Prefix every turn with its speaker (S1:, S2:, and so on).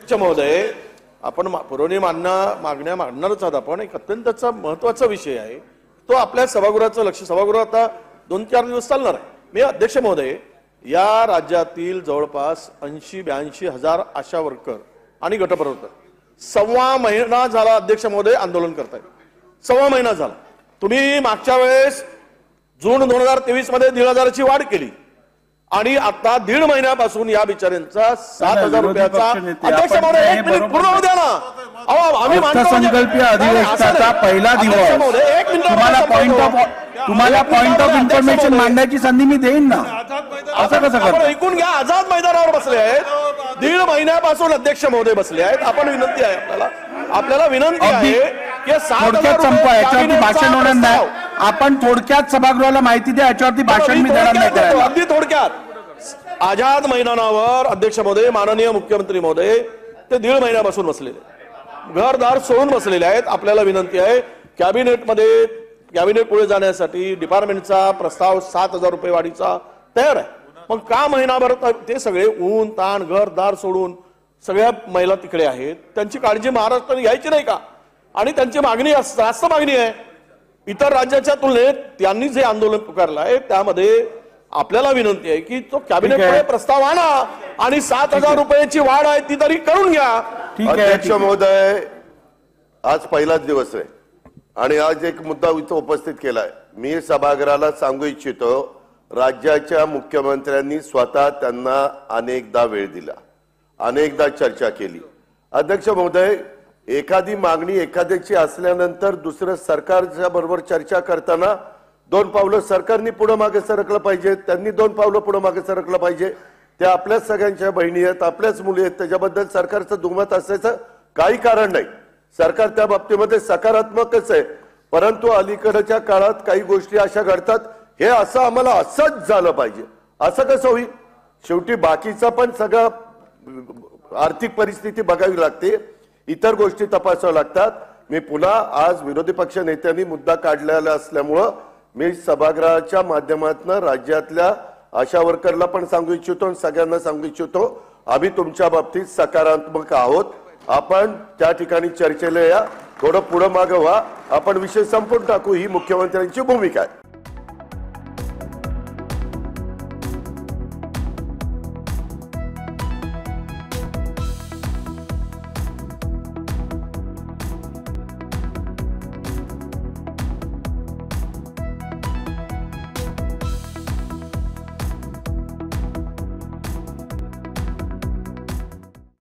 S1: अध्यक्ष महोदय, आपण पुरवणी मागण्या मांडणारच आहोत. आपण एक अत्यंत महत्वाचा विषय आहे तो आपल्या सभागृहाचं लक्ष. सभागृह आता 2-4 दिवस चालणार आहे. मी अध्यक्ष महोदय, या राज्यातील जवळपास 80-82 हजार आशा वर्कर आणि गटप्रवर्तक 1.25 महिना झाला अध्यक्ष महोदय आंदोलन करतायत. 1.25 महिना झाला. तुम्ही मागच्या वेळेस जून 2023 मध्ये 1,500ची वाढ केली आणि आता 1.5 महिन्यापासून या बिचाऱ्यांचा 7,000 रुपयाचा. अध्यक्ष महोदय, 1 मिनिट पूर्ण होऊ द्या ना. आम्ही
S2: अर्थसंकल्पीय अधिवेशनाचा पहिला दिवस तुम्हाला पॉइंट ऑफ इन्फॉर्मेशन मांडण्याची संधी मी देईन ना. असं कसं करता?
S1: ऐकून घ्या. आझाद मैदानावर बसले आहेत, 1.5 महिन्यापासून अध्यक्ष महोदय बसले आहेत. आपण विनंती आहे आपल्याला विनंती आहे की
S2: थोडक्यात संपवा. याच्यावरती भाषण होणार नाही. आपण थोडक्यात सभागृहाला माहिती द्या. याच्यावरती भाषण मी देणार नाही.
S1: अगदी थोडक्यात. आझाद मैदानावर अध्यक्ष महोदय, माननीय मुख्यमंत्री महोदय ते 1.5 महिन्यापासून बसलेले, घरदार सोडून बसलेले आहेत. आपल्याला विनंती आहे कॅबिनेट पुढे जाण्यासाठी डिपार्टमेंटचा प्रस्ताव 7,000 रुपये वाढीचा तयार आहे. पण का महिनाभर ते सगळे ऊन ताण घरदार सोडून सगळ्या महिला तिकडे आहेत. त्यांची काळजी महाराष्ट्राने घ्यायची नाही का? आणि त्यांची मागणी जास्त मागणी आहे इतर राज्याच्या तुलनेत. त्यांनी जे आंदोलन पुकारलं आहे त्यामध्ये आपल्याला विनंती आहे की तो कॅबिनेटमध्ये प्रस्ताव आणा आणि 7,000 रुपयाची वाढ आहे ती तरी करून घ्या.
S3: अध्यक्ष महोदय, आज पहिलाच दिवस आहे आणि आज एक मुद्दा इथं उपस्थित केलाय. मी सभागृहाला सांगू इच्छितो, राज्याच्या मुख्यमंत्र्यांनी स्वतः त्यांना अनेकदा वेळ दिला, अनेकदा चर्चा केली. अध्यक्ष महोदय, एखादी मागणी एखाद्याची असल्यानंतर दुसरं सरकारच्या बरोबर चर्चा करताना 2 पावलं सरकारनी पुढे मागे सरकलं पाहिजे, त्यांनी 2 पावलं पुढे मागे सरकलं पाहिजे. त्या आपल्याच सगळ्यांच्या बहिणी आहेत, आपल्याच मुली आहेत. त्याच्याबद्दल सरकारचं दुमत असायचं काही कारण नाही. सरकार त्या बाबतीमध्ये सकारात्मकच आहे. परंतु अलीकडच्या काळात काही गोष्टी अशा घडतात, हे असं आम्हाला असंच झालं पाहिजे असं कसं होईल? शेवटी बाकीचा पण सगळं आर्थिक परिस्थिती बघावी लागते, इतर गोष्टी तपासाव्या लागतात. मी पुन्हा आज विरोधी पक्ष नेत्यांनी मुद्दा काढलेला असल्यामुळं मी सभागृहाच्या माध्यमातून राज्यातल्या आशा वर्करला पण सांगू इच्छितो आणि सगळ्यांना सांगू इच्छितो, आम्ही तुमच्या बाबतीत सकारात्मक आहोत. आपण त्या ठिकाणी चर्चेला या, थोडं पुढं मागं व्हा, आपण विषय संपून टाकू, ही मुख्यमंत्र्यांची भूमिका आहे.